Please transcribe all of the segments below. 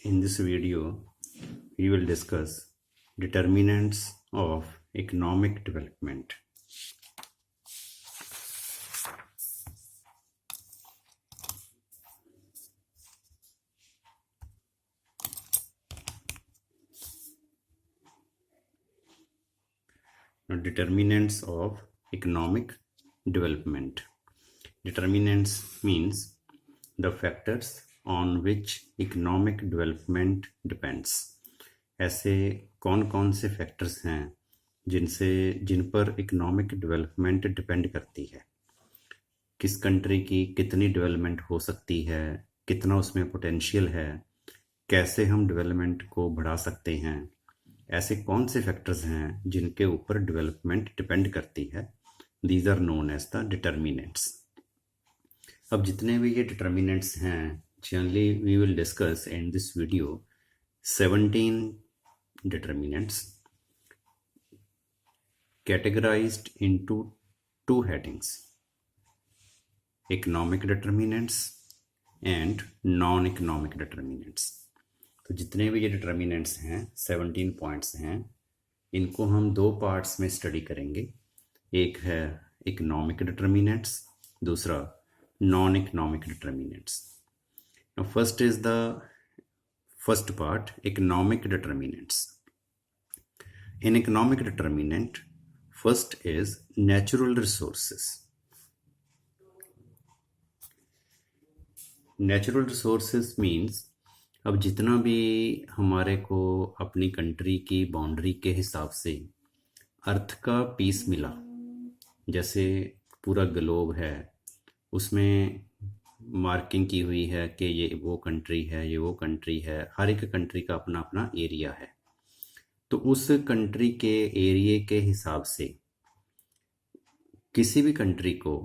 In this video, we will discuss determinants of economic development. Now, determinants of economic development. Determinants means the factors on which economic development depends. ऐसे कौन कौन से factors हैं जिन पर economic development depend करती है, किस country की कितनी डेवलपमेंट हो सकती है, कितना उसमें पोटेंशियल है, कैसे हम डेवलपमेंट को बढ़ा सकते हैं, ऐसे कौन से फैक्टर्स हैं जिनके ऊपर डेवलपमेंट डिपेंड करती है. These are known as the determinants. अब जितने भी ये डिटर्मिनेंट्स हैं, generally we will discuss in this video 17 determinants categorized into two headings: economic determinants and non-economic determinants. तो जितने भी ये डिटर्मिनेंट्स हैं 17 पॉइंट्स हैं, इनको हम दो पार्ट्स में स्टडी करेंगे. एक है इकोनॉमिक डिटर्मिनेंट्स, दूसरा non economic determinants. First is the first part, economic determinants. In economic determinant, first is natural resources. Natural resources means अब जितना भी हमारे को अपनी कंट्री की बाउंड्री के हिसाब से अर्थ का पीस मिला, जैसे पूरा ग्लोब है, उसमें मार्किंग की हुई है कि ये वो कंट्री है, ये वो कंट्री है, हर एक कंट्री का अपना अपना एरिया है. तो उस कंट्री के एरिया के हिसाब से किसी भी कंट्री को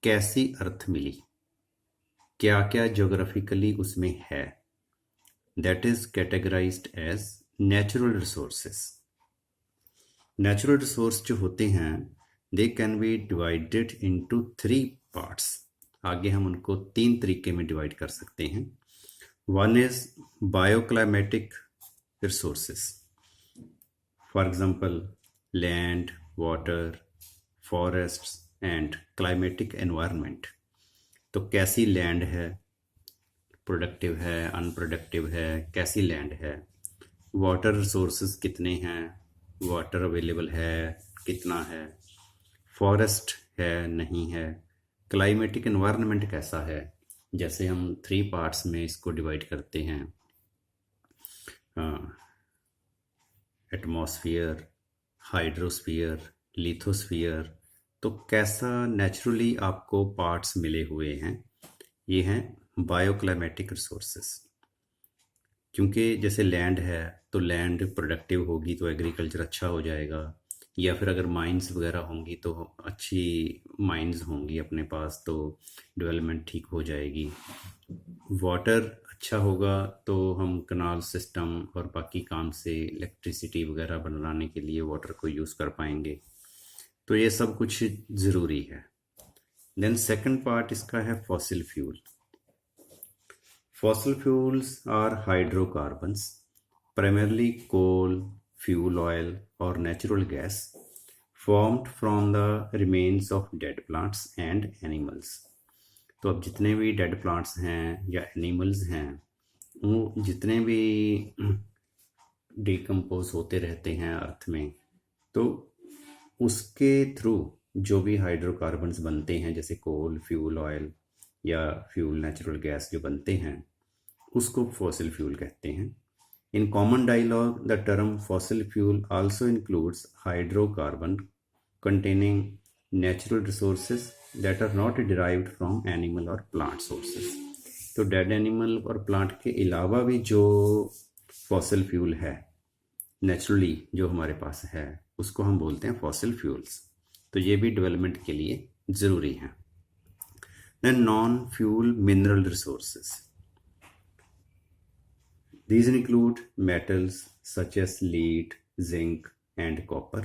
कैसी अर्थ मिली, क्या क्या ज्योग्राफिकली उसमें है, that is categorized as natural resources. Natural resource जो होते हैं, they can be divided into 3 parts. आगे हम उनको 3 तरीके में डिवाइड कर सकते हैं. One is bioclimatic resources. For example land, water, forests and climatic environment. तो कैसी लैंड है, प्रोडक्टिव है, अनप्रोडक्टिव है, कैसी लैंड है. वाटर रिसोर्सेस कितने हैं, वाटर अवेलेबल है, कितना है, फॉरेस्ट है, नहीं है, क्लाइमेटिक एनवायरनमेंट कैसा है. जैसे हम 3 पार्ट्स में इसको डिवाइड करते हैं, एटमॉस्फेयर, हाइड्रोस्फीयर, लिथोस्फीयर. तो कैसा नेचुरली आपको पार्ट्स मिले हुए हैं, ये हैं बायोक्लाइमेटिक रिसोर्सेस. क्योंकि जैसे लैंड है, तो लैंड प्रोडक्टिव होगी तो एग्रीकल्चर अच्छा हो जाएगा, या फिर अगर माइंस वगैरह होंगी तो अच्छी माइंस होंगी अपने पास, तो डेवलपमेंट ठीक हो जाएगी. वाटर अच्छा होगा तो हम कनाल सिस्टम और बाकी काम से इलेक्ट्रिसिटी वगैरह बनाने के लिए वाटर को यूज़ कर पाएंगे. तो ये सब कुछ ज़रूरी है. देन सेकंड पार्ट इसका है fossil fuel. Fossil fuels are hydrocarbons, primarily coal, fuel oil or natural gas formed from the remains of dead plants and animals. तो अब जितने भी डेड प्लांट्स हैं या एनिमल्स हैं, वो जितने भी डिकम्पोज होते रहते हैं अर्थ में, तो उसके थ्रू जो भी हाइड्रोकार्बन्स बनते हैं, जैसे कोल, फ्यूल ऑयल या फ्यूल नेचुरल गैस जो बनते हैं, उसको फॉसिल फ्यूल कहते हैं. In common dialogue, the term fossil fuel also includes hydrocarbon containing natural resources that are not derived from animal or plant sources. तो डेड एनिमल और plant के अलावा भी जो फॉसिल फ्यूल है नेचुरली जो हमारे पास है, उसको हम बोलते हैं फॉसिल फ्यूल्स. तो ये भी डेवलपमेंट के लिए ज़रूरी है. Then non fuel mineral resources. These include metals such as lead, zinc, and copper,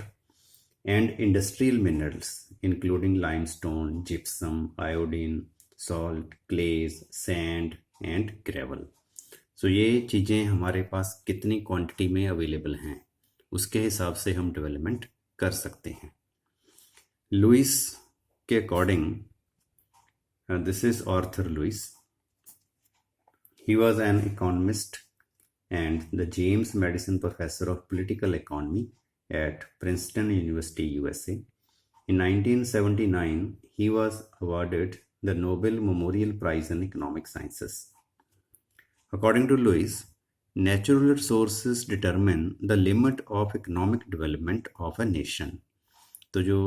and industrial minerals including limestone, gypsum, iodine, salt, clays, sand, and gravel. सो ये चीज़ें हमारे पास कितनी क्वांटिटी में अवेलेबल हैं उसके हिसाब से हम डेवलपमेंट कर सकते हैं। लुइस के according, this is Arthur Lewis, he was an economist and the James Madison Professor of Political Economy at Princeton University, USA. In 1979, he was awarded the Nobel Memorial Prize in Economic Sciences. According to Lewis, natural resources determine the limit of economic development of a nation. तो जो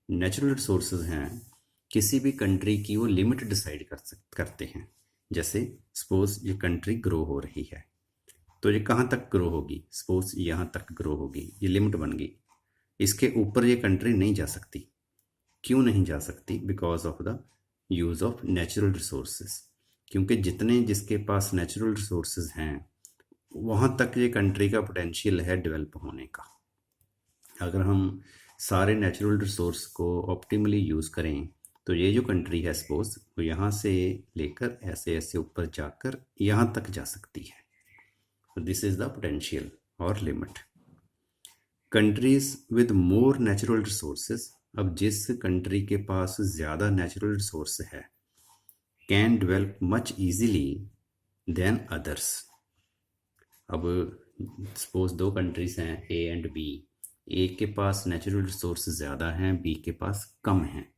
natural resources हैं किसी भी country की वो limit decide करते हैं। जैसे सपोज ये कंट्री ग्रो हो रही है तो ये कहाँ तक ग्रो होगी, सपोज यहाँ तक ग्रो होगी, ये लिमिट बन गई, इसके ऊपर ये कंट्री नहीं जा सकती। क्यों नहीं जा सकती? Because of the use of natural resources, क्योंकि जितने जिसके पास नेचुरल रिसोर्सेज हैं वहाँ तक ये कंट्री का पोटेंशियल है डेवलप होने का। अगर हम सारे नेचुरल रिसोर्स को ऑप्टिमली यूज़ करें तो ये जो कंट्री है सपोज वो यहाँ से लेकर ऐसे ऐसे ऊपर जाकर यहाँ तक जा सकती है। दिस इज़ द पोटेंशियल और limit. Countries with more natural resources, अब जिस कंट्री के पास ज़्यादा नेचुरल रिसोर्स है, can develop much easily than others. अब सपोज दो कंट्रीज हैं ए एंड बी, ए के पास नेचुरल रिसोर्स ज़्यादा हैं, बी के पास कम हैं।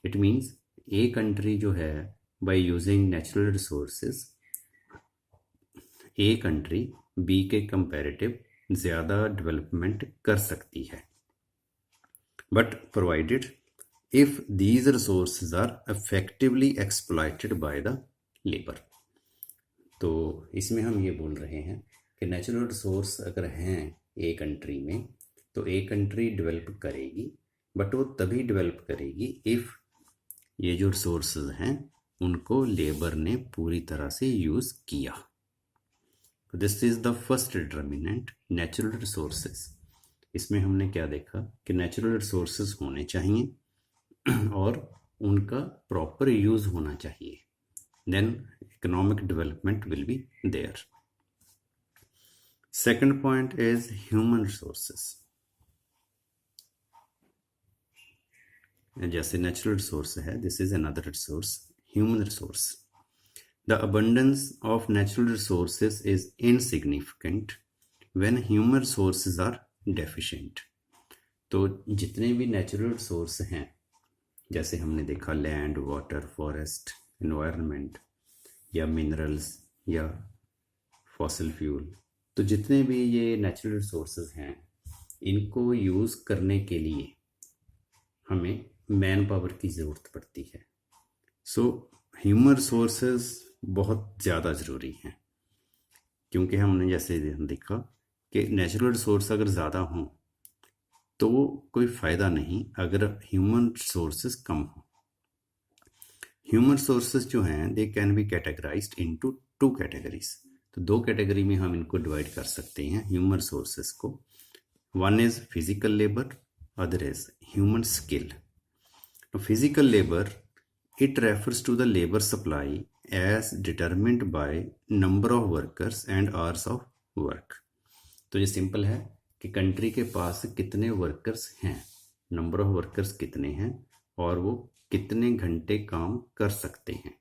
इट मीन्स ए कंट्री जो है by using natural resources, a country B के कंपैरेटिव ज़्यादा डेवलपमेंट कर सकती है, but provided if these resources are effectively exploited by the labour. तो इसमें हम ये बोल रहे हैं कि नेचुरल रिसोर्स अगर हैं ए कंट्री में तो ए कंट्री डेवलप करेगी, बट वो तभी डेवलप करेगी इफ़ ये जो रिसोर्सेज हैं उनको लेबर ने पूरी तरह से यूज़ किया। This is the first determinant, natural resources. इसमें हमने क्या देखा कि नेचुरल रिसोर्सेज होने चाहिए और उनका प्रॉपर यूज़ होना चाहिए, then economic development will be there. Second point is human resources. जैसे नेचुरल रिसोर्स है, this is another resource, human resource. The abundance of natural resources is insignificant when human resources are deficient. तो जितने भी natural resource हैं, जैसे हमने देखा land, water, forest, environment या मिनरल्स या फॉसिल फ्यूल, तो जितने भी ये नेचुरल रिसोर्सेज हैं इनको यूज़ करने के लिए हमें मैन पावर की ज़रूरत पड़ती है। सो ह्यूमन रिसोर्सेज बहुत ज़्यादा ज़रूरी हैं, क्योंकि हमने जैसे देखा कि नेचुरल रिसोर्स अगर ज़्यादा हों तो कोई फ़ायदा नहीं अगर ह्यूमन रिसोर्सेज कम हों। ह्यूमन रिसोर्सेज जो हैं they can B categorised into two categories. तो दो कैटेगरी में हम इनको डिवाइड कर सकते हैं ह्यूमन रिसोर्सेज को। One is physical labour, other is human skill. Physical labour, it refers to the labor supply as determined by number of workers and hours of work। तो ये सिंपल है कि कंट्री के पास कितने वर्कर्स हैं, number of workers कितने हैं और वो कितने घंटे काम कर सकते हैं,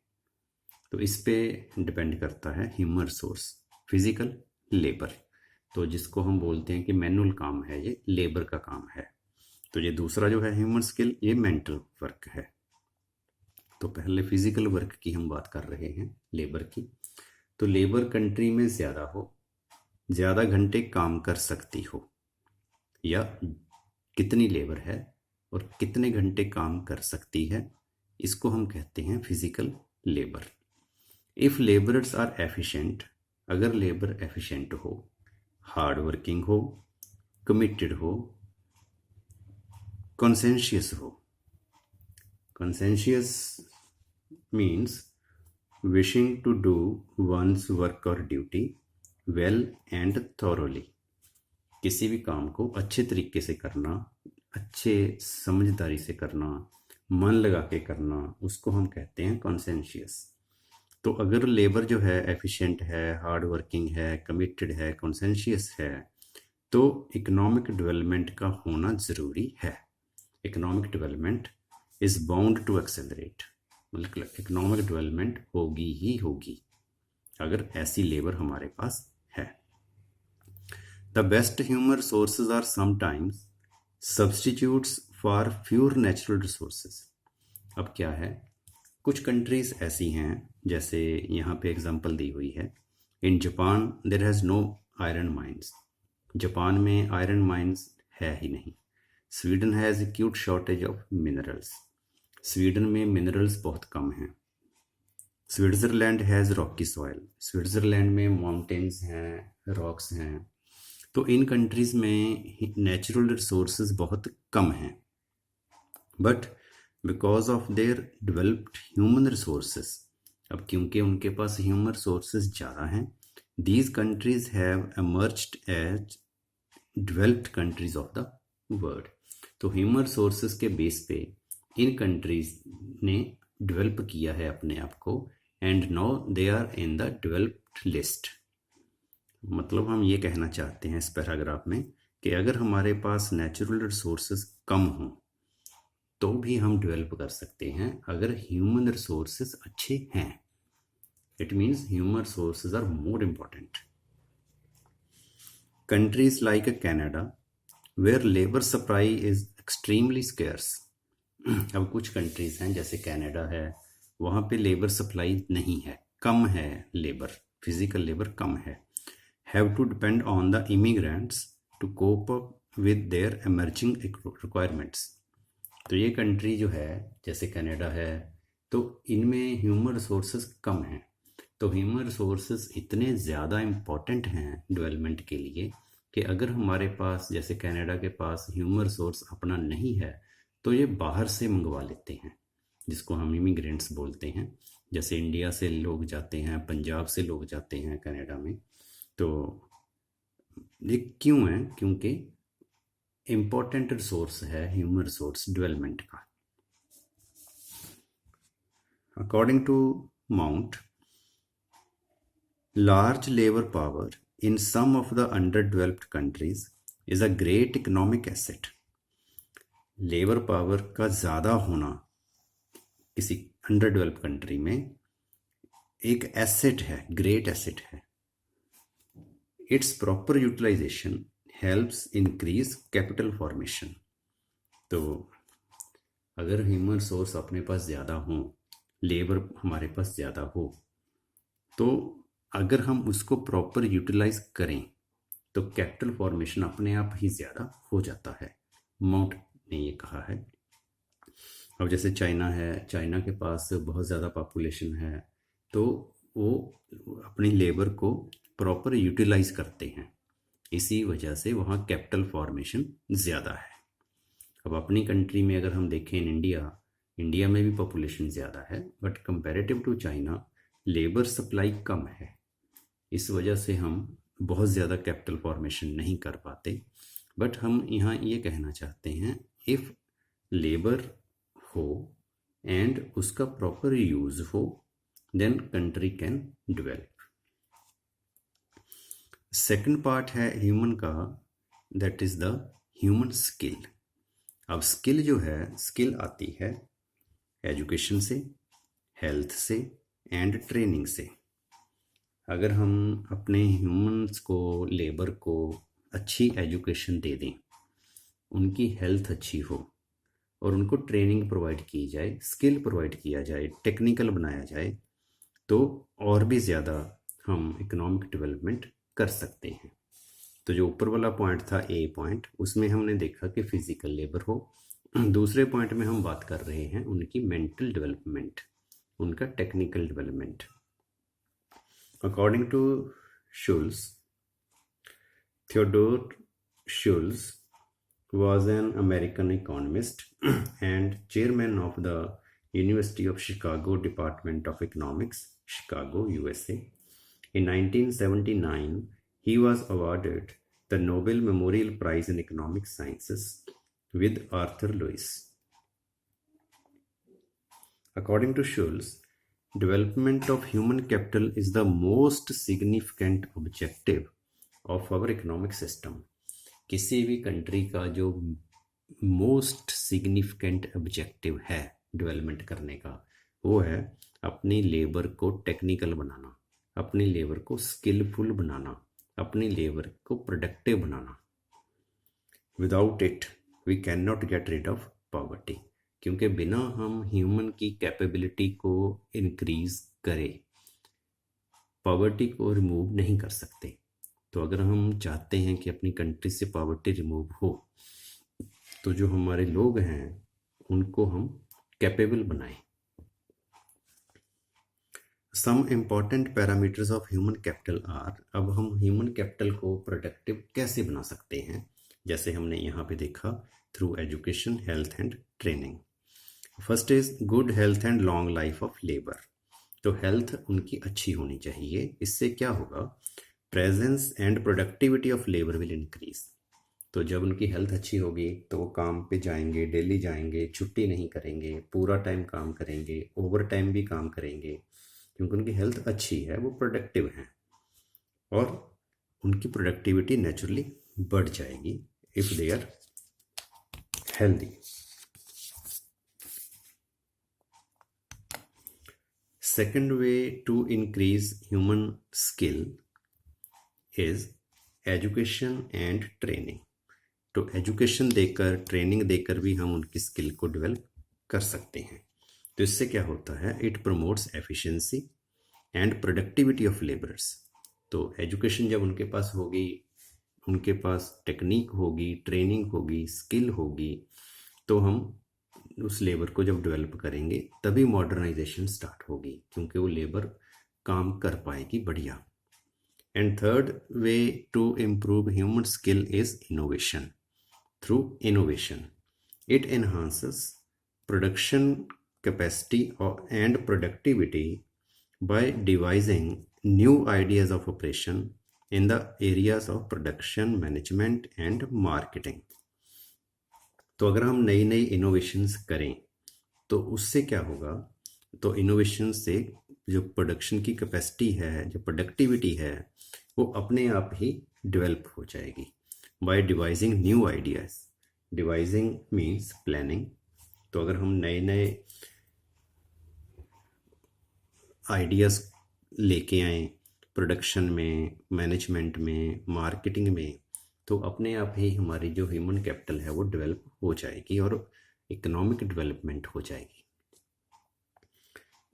तो इस पे डिपेंड करता है ह्यूमन रिसोर्स। फिजिकल लेबर, तो जिसको हम बोलते हैं कि मैनुअल काम है, ये लेबर का काम है। तो ये दूसरा जो है ह्यूमन स्किल, ये मेंटल वर्क है। तो पहले फिजिकल वर्क की हम बात कर रहे हैं, लेबर की। तो लेबर कंट्री में ज़्यादा हो, ज़्यादा घंटे काम कर सकती हो, या कितनी लेबर है और कितने घंटे काम कर सकती है, इसको हम कहते हैं physical labour. If labourers are efficient, अगर लेबर एफिशिएंट हो, हार्ड वर्किंग हो, कमिटेड हो, कॉन्सेंशियस हो। कॉन्सेंशियस means wishing to do one's work or duty well and thoroughly। किसी भी काम को अच्छे तरीके से करना, अच्छे समझदारी से करना, मन लगा के करना, उसको हम कहते हैं कॉन्सेंशियस। तो अगर लेबर जो है एफिशिएंट है, हार्ड वर्किंग है, कमिटेड है, कॉन्सेंशियस है, तो इकोनॉमिक डेवलपमेंट का होना ज़रूरी है। Economic development is bound to accelerate, मतलब इकोनॉमिक डेवलपमेंट होगी ही होगी अगर ऐसी लेबर हमारे पास है। The best human resources are sometimes substitutes for fewer natural resources. अब क्या है, कुछ कंट्रीज ऐसी हैं, जैसे यहाँ पे एग्जांपल दी हुई है, in Japan there has no iron mines. Japan में आयरन माइंस है ही नहीं। Sweden has acute shortage of minerals. Sweden में मिनरल्स बहुत कम हैं। Switzerland has rocky soil. Switzerland में माउंटेन्स हैं, रॉक्स हैं। तो इन कंट्रीज़ में नेचुरल रिसोर्सेज बहुत कम हैं, but because of their developed human resources, अब क्योंकि उनके पास ह्यूमन रिसोर्सेज ज़्यादा हैं, these countries have emerged as developed countries of the world. तो ह्यूमन रिसोर्सेज के बेस पे इन कंट्रीज ने डेवलप किया है अपने आप को, and now they are in the developed list. मतलब हम ये कहना चाहते हैं इस पैराग्राफ में कि अगर हमारे पास नेचुरल रिसोर्सेज कम हों तो भी हम डेवलप कर सकते हैं अगर ह्यूमन रिसोर्सेज अच्छे हैं। It means human resources are more important. Countries like Canada where labour supply is extremely scarce. अब कुछ कंट्रीज हैं जैसे कनाडा है, वहाँ पे लेबर सप्लाई नहीं है, कम है लेबर, फिजिकल लेबर कम है। Have to depend on the immigrants to cope up with their emerging requirements. तो ये कंट्री जो है जैसे कनाडा है, तो इनमें ह्यूमन रिसोर्सेज कम हैं। तो ह्यूमन रिसोर्सेज इतने ज़्यादा इम्पॉर्टेंट हैं डेवलपमेंट के लिए कि अगर हमारे पास, जैसे कनाडा के पास ह्यूमन रिसोर्स अपना नहीं है, तो ये बाहर से मंगवा लेते हैं, जिसको हम इमिग्रेंट्स बोलते हैं। जैसे इंडिया से लोग जाते हैं, पंजाब से लोग जाते हैं कनाडा में। तो ये क्यों है? क्योंकि इम्पॉर्टेंट रिसोर्स है ह्यूमन रिसोर्स डेवलपमेंट का। According to mount, large labor power in some of the underdeveloped countries is a great economic asset. Labour power का ज़्यादा होना किसी अंडर डेवलप कंट्री में एक एसेट है, ग्रेट एसेट है। Its proper utilisation helps increase capital formation. तो अगर ह्यूमन रिसोर्स अपने पास ज़्यादा हो, लेबर हमारे पास ज़्यादा हो, तो अगर हम उसको प्रॉपर यूटिलाइज करें तो कैपिटल फॉर्मेशन अपने आप ही ज़्यादा हो जाता है। माउंट ने ये कहा है। अब जैसे चाइना है, चाइना के पास बहुत ज़्यादा पॉपुलेशन है, तो वो अपनी लेबर को प्रॉपर यूटिलाइज करते हैं, इसी वजह से वहाँ कैपिटल फॉर्मेशन ज़्यादा है। अब अपनी कंट्री में अगर हम देखें, इंडिया में भी पॉपुलेशन ज़्यादा है, but comparative to China labour supply कम है। इस वजह से हम बहुत ज़्यादा कैपिटल फॉर्मेशन नहीं कर पाते। बट हम यहाँ ये कहना चाहते हैं, इफ़ लेबर हो एंड उसका प्रॉपर यूज़ हो, then country can develop. Second part है ह्यूमन का, that is the human skill. अब स्किल जो है, स्किल आती है एजुकेशन से, हेल्थ से एंड ट्रेनिंग से। अगर हम अपने ह्यूमंस को, लेबर को अच्छी एजुकेशन दे दें, उनकी हेल्थ अच्छी हो और उनको ट्रेनिंग प्रोवाइड की जाए, स्किल प्रोवाइड किया जाए, टेक्निकल बनाया जाए, तो और भी ज़्यादा हम इकोनॉमिक डेवलपमेंट कर सकते हैं। तो जो ऊपर वाला पॉइंट था, ए पॉइंट, उसमें हमने देखा कि फिजिकल लेबर हो। दूसरे पॉइंट में हम बात कर रहे हैं उनकी मेंटल डेवलपमेंट, उनका technical development. According to Schulz, Theodore Schulz was an American economist and chairman of the University of Chicago Department of Economics, Chicago, USA. In 1979, he was awarded the Nobel Memorial Prize in Economic Sciences with Arthur Lewis. According to Schulz, development of human capital is the most significant objective of our economic system. किसी भी country का जो most significant objective है development करने का, वो है अपनी लेबर को टेक्निकल बनाना, अपनी लेबर को स्किलफुल बनाना, अपनी लेबर को प्रोडक्टिव बनाना. Without it we can not get rid of poverty. क्योंकि बिना हम ह्यूमन की कैपेबिलिटी को इंक्रीज करें पॉवर्टी को रिमूव नहीं कर सकते. तो अगर हम चाहते हैं कि अपनी कंट्री से पॉवर्टी रिमूव हो, तो जो हमारे लोग हैं उनको हम कैपेबल बनाएं. Some important parameters of human capital are. अब हम ह्यूमन कैपिटल को प्रोडक्टिव कैसे बना सकते हैं, जैसे हमने यहाँ पे देखा, through education, health and training. First is good health and long life of labour. तो हेल्थ उनकी अच्छी होनी चाहिए. इससे क्या होगा, presence and productivity of labour will increase. तो जब उनकी हेल्थ अच्छी होगी तो वो काम पे जाएंगे, डेली जाएंगे, छुट्टी नहीं करेंगे, पूरा टाइम काम करेंगे, ओवर टाइम भी काम करेंगे, क्योंकि उनकी हेल्थ अच्छी है, वो प्रोडक्टिव हैं और उनकी प्रोडक्टिविटी नेचुरली बढ़ जाएगी if they are healthy. Second way to increase human skill is education and training. तो एजुकेशन देकर, ट्रेनिंग देकर भी हम उनकी स्किल को डेवलप कर सकते हैं. तो इससे क्या होता है, it promotes efficiency and productivity of labours. तो एजुकेशन जब उनके पास होगी, उनके पास टेक्निक होगी, ट्रेनिंग होगी, स्किल होगी, तो हम उस लेबर को जब डेवलप करेंगे तभी मॉडर्नाइजेशन स्टार्ट होगी, क्योंकि वो लेबर काम कर पाएगी बढ़िया. And third way to improve human skill is innovation. Through innovation it enhances production capacity and productivity by devising new ideas of operation in the areas of production, management and marketing. तो अगर हम नई नई innovations करें तो उससे क्या होगा, तो इनोवेशन से जो प्रोडक्शन की कैपेसिटी है, जो प्रोडक्टिविटी है, वो अपने आप ही डेवलप हो जाएगी by devising new ideas. Devising means planning. तो अगर हम नए नए आइडियाज़ लेके आएँ प्रोडक्शन में, मैनेजमेंट में, मार्केटिंग में, तो अपने आप ही हमारी जो ह्यूमन कैपिटल है वो डेवलप हो जाएगी और इकोनॉमिक डेवलपमेंट हो जाएगी.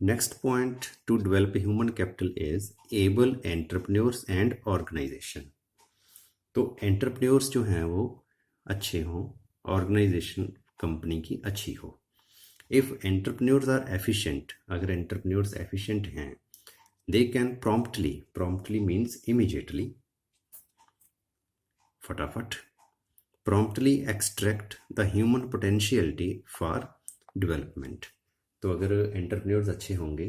Next point to develop human capital is able entrepreneurs and organisation. तो एंटरप्रेन्योर्स जो हैं वो अच्छे हों, ऑर्गेनाइजेशन कंपनी की अच्छी हो. इफ़ एंटरप्रेन्योर्स आर एफिशिएंट, अगर एंटरप्रेन्योर्स एफिशिएंट हैं, they can promptly means immediately, फटाफट, promptly extract the human potentiality for development. तो अगर एंटरप्रेन्योर्स अच्छे होंगे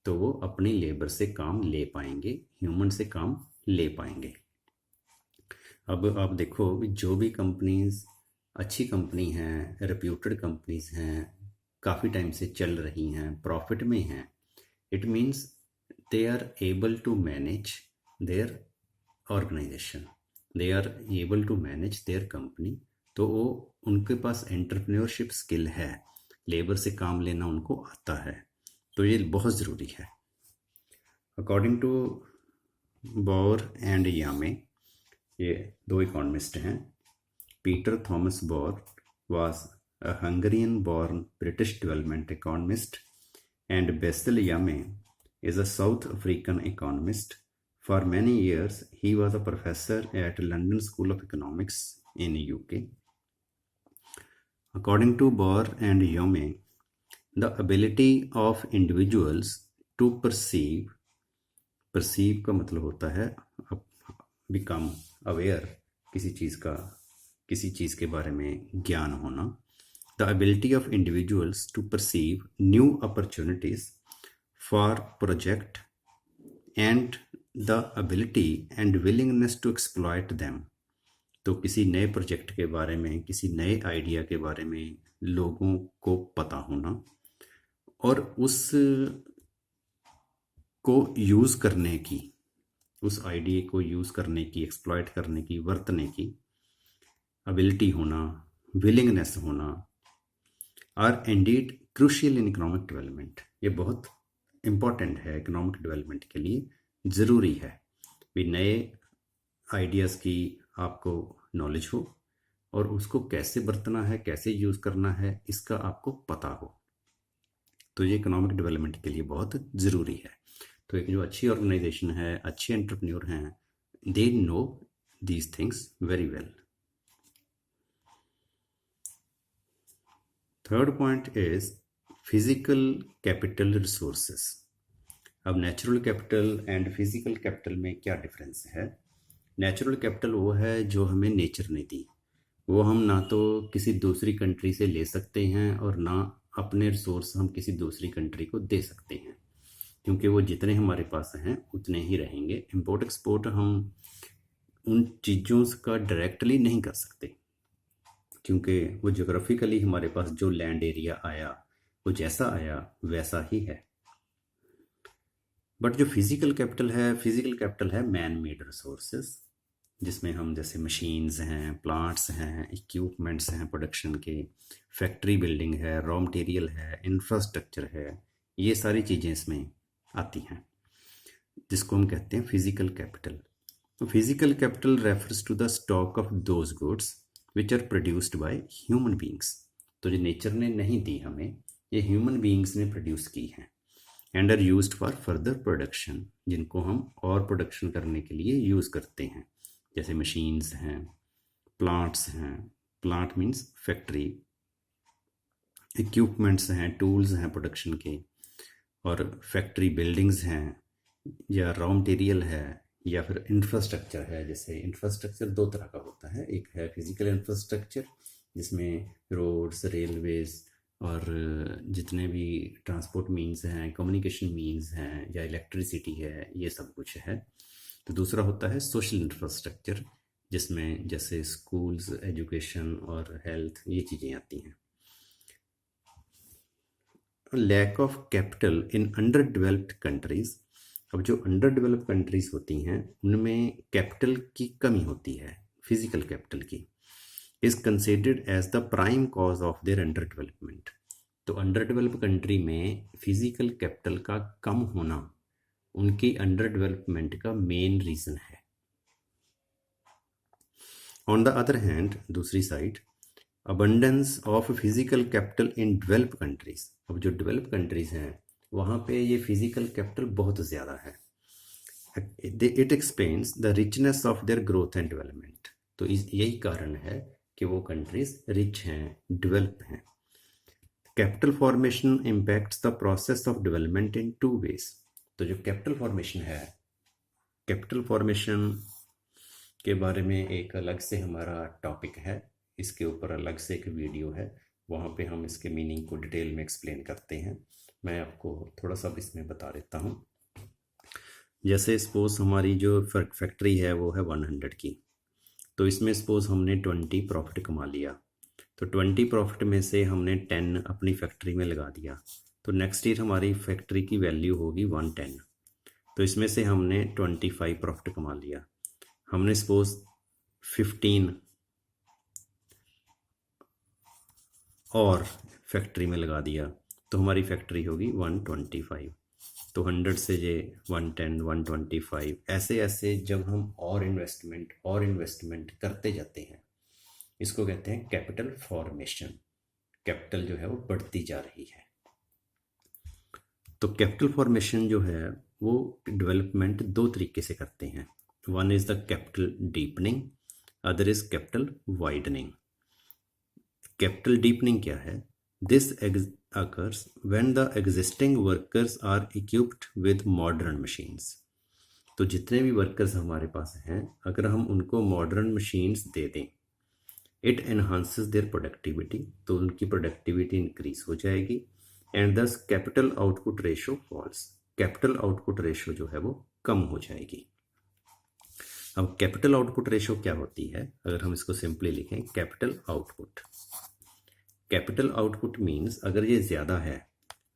तो वो अपनी लेबर से काम ले पाएंगे, ह्यूमन से काम ले पाएंगे. अब आप देखो, जो भी कंपनीज अच्छी कंपनी हैं, रेप्यूटेड कंपनीज हैं, काफ़ी टाइम से चल रही हैं, प्रॉफिट में हैं, it means they are able to manage their organisation, they are able to manage their company. तो वो उनके पास एंटरप्रेन्योरशिप स्किल है, लेबर से काम लेना उनको आता है. तो ये बहुत ज़रूरी है. According to Bauer and Yamey, ये दो इकोनॉमिस्ट हैं, Peter Thomas Bauer was a Hungarian born British development economist and Basil Yamey is a South African economist. For many years, he was a professor at London School of Economics in UK. According to Bohr and Yome, the ability of individuals to perceive का मतलब होता है become aware, किसी चीज़ के बारे में ज्ञान होना. The ability of individuals to perceive new opportunities for project and the ability and willingness to exploit them. तो किसी नए प्रोजेक्ट के बारे में, किसी नए आइडिया के बारे में लोगों को पता होना और उस को यूज़ करने की, उस आइडिया को यूज़ करने की, एक्सप्लॉइट करने की, वर्तने की एबिलिटी होना, विलिंगनेस होना, are indeed crucial in economic development. ये बहुत इम्पॉर्टेंट है इकोनॉमिक डेवलपमेंट के लिए, ज़रूरी है भी नए आइडियाज़ की आपको नॉलेज हो और उसको कैसे बरतना है, कैसे यूज़ करना है, इसका आपको पता हो। तो ये इकोनॉमिक डेवलपमेंट के लिए बहुत ज़रूरी है। तो एक जो अच्छी ऑर्गेनाइजेशन है, अच्छे एंटरप्रेन्योर हैं, they know these things very well. Third point is physical capital resources. अब natural capital and physical capital में क्या डिफरेंस है? नेचुरल कैपिटल वो है जो हमें नेचर ने दी, वो हम ना तो किसी दूसरी कंट्री से ले सकते हैं और ना अपने रिसोर्स हम किसी दूसरी कंट्री को दे सकते हैं, क्योंकि वो जितने हमारे पास हैं उतने ही रहेंगे। इंपोर्ट एक्सपोर्ट हम उन चीज़ों का डायरेक्टली नहीं कर सकते, क्योंकि वो जोग्राफिकली हमारे पास जो लैंड एरिया आया वो जैसा आया वैसा ही है। बट जो फिजिकल कैपिटल है मैन मेड रिसोर्सेज, जिसमें हम जैसे मशीन्स हैं, प्लांट्स हैं, इक्विपमेंट्स हैं प्रोडक्शन के, फैक्ट्री बिल्डिंग है, रॉ मटेरियल है, इंफ्रास्ट्रक्चर है, ये सारी चीज़ें इसमें आती हैं, जिसको हम कहते हैं फिजिकल कैपिटल। तो physical capital refers to the stock of those goods which are produced by human beings. तो जो नेचर ने नहीं दी हमें, ये ह्यूमन बींग्स ने प्रोड्यूस की हैं and are used for further production, जिनको हम और प्रोडक्शन करने के लिए यूज़ करते हैं, जैसे मशीन्स हैं, प्लांट्स हैं, प्लांट मीन्स फैक्ट्री, इक्विपमेंट्स हैं, टूल्स हैं प्रोडक्शन के, और फैक्ट्री बिल्डिंग्स हैं, या रॉ मटेरियल है, या फिर इंफ्रास्ट्रक्चर है। जैसे इंफ्रास्ट्रक्चर दो तरह का होता है, एक है फिजिकल इंफ्रास्ट्रक्चर जिसमें रोड्स, रेलवेज और जितने भी ट्रांसपोर्ट मीन्स हैं, कम्युनिकेशन मीन्स हैं, या इलेक्ट्रिसिटी है, ये सब कुछ है। तो दूसरा होता है सोशल इंफ्रास्ट्रक्चर, जिसमें जैसे स्कूल्स, एजुकेशन और हेल्थ, ये चीज़ें आती हैं। Lack of capital in under developed countries. अब जो अंडर डेवलप्ड कंट्रीज होती हैं उनमें कैपिटल की कमी होती है, फिजिकल कैपिटल की, is considered as the prime cause of their under development. तो अंडर डेवलप्ड कंट्री में फिजिकल कैपिटल का कम होना उनकी अंडर डेवलपमेंट का मेन रीजन है। ऑन द अदर हैंड, दूसरी side, abundance of physical capital in developed countries. अब जो डेवलप कंट्रीज हैं वहाँ पे ये फिजिकल कैपिटल बहुत ज़्यादा है। It explains the richness of their growth and development. तो यही कारण है कि वो कंट्रीज रिच हैं, डेवलप हैं। Capital formation impacts the process of development in two ways. तो जो कैपिटल फॉर्मेशन है, कैपिटल फॉर्मेशन के बारे में एक अलग से हमारा टॉपिक है, इसके ऊपर अलग से एक वीडियो है, वहाँ पे हम इसके मीनिंग को डिटेल में एक्सप्लेन करते हैं। मैं आपको थोड़ा सा इसमें बता देता हूँ। जैसे सपोज हमारी जो फैक्ट्री है वो है 100 की, तो इसमें सपोज हमने 20 प्रॉफिट कमा लिया, तो 20 प्रॉफिट में से हमने 10 अपनी फैक्ट्री में लगा दिया, तो नेक्स्ट ईयर हमारी फैक्ट्री की वैल्यू होगी 110। तो इसमें से हमने 25 प्रॉफिट कमा लिया, हमने सपोज 15 और फैक्ट्री में लगा दिया, तो हमारी फैक्ट्री होगी 125। तो 100 से ये 110, 125, ऐसे ऐसे जब हम और इन्वेस्टमेंट करते जाते हैं, इसको कहते हैं कैपिटल फॉर्मेशन। कैपिटल जो है वो बढ़ती जा रही है। तो कैपिटल फॉर्मेशन जो है वो डेवलपमेंट दो तरीके से करते हैं। One is the capital deepening, other is capital widening. Capital deepening क्या है? This occurs when the existing workers are equipped with modern machines। तो जितने भी वर्कर्स हमारे पास हैं, अगर हम उनको मॉडर्न मशीन्स दे दें, इट एनहांसेस देयर प्रोडक्टिविटी, तो उनकी प्रोडक्टिविटी इंक्रीज हो जाएगी, and this capital output ratio falls. Capital output ratio जो है वो कम हो जाएगी। अब कैपिटल आउटपुट रेशो क्या होती है? अगर हम इसको सिंपली लिखें, कैपिटल आउटपुट मीन्स अगर ये ज़्यादा है,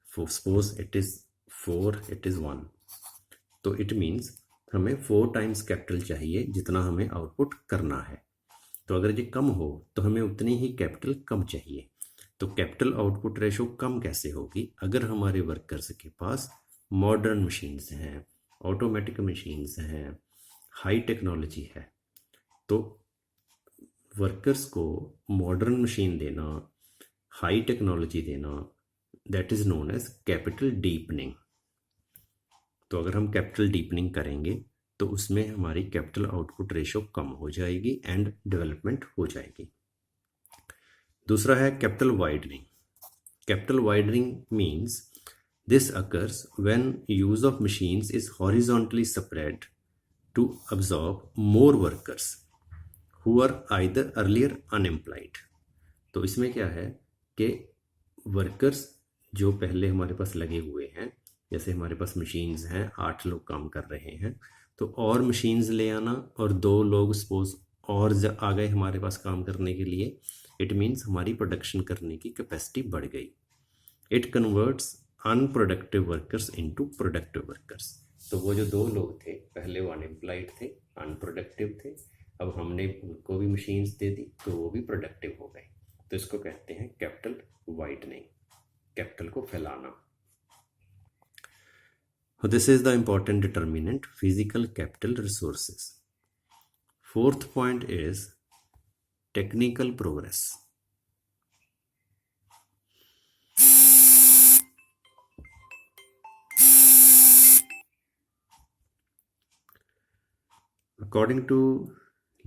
suppose it is 4, it is 1, तो इट मीन्स हमें 4 टाइम्स कैपिटल चाहिए जितना हमें आउटपुट करना है। तो अगर ये कम हो तो हमें उतनी ही कैपिटल कम चाहिए। तो कैपिटल आउटपुट रेशो कम कैसे होगी? अगर हमारे वर्कर्स के पास मॉडर्न मशीन्स हैं, ऑटोमेटिक मशीन्स हैं, हाई टेक्नोलॉजी है। तो वर्कर्स को मॉडर्न मशीन देना, हाई टेक्नोलॉजी देना, that is known as capital deepening. तो अगर हम कैपिटल डीपनिंग करेंगे तो उसमें हमारी कैपिटल आउटपुट रेशो कम हो जाएगी एंड डेवलपमेंट हो जाएगी। दूसरा है capital widening. Capital widening means this occurs when use of machines is horizontally spread to absorb more workers who are either earlier unemployed। तो इसमें क्या है कि वर्कर्स जो पहले हमारे पास लगे हुए हैं, जैसे हमारे पास मशीन्स हैं, 8 लोग काम कर रहे हैं, तो और मशीन्स ले आना और 2 लोग सपोज और आ गए हमारे पास काम करने के लिए, इट मीन्स हमारी प्रोडक्शन करने की कैपेसिटी बढ़ गई। It converts unproductive workers into productive workers. तो वो जो 2 लोग थे पहले वो अनएम्प्लॉयड थे, अनप्रोडक्टिव थे, अब हमने उनको भी मशीन्स दे दी तो वो भी प्रोडक्टिव हो गए। तो इसको कहते हैं कैपिटल वाइडनिंग, कैपिटल को फैलाना। This is the important determinant physical capital resources. Fourth point is technical progress. According to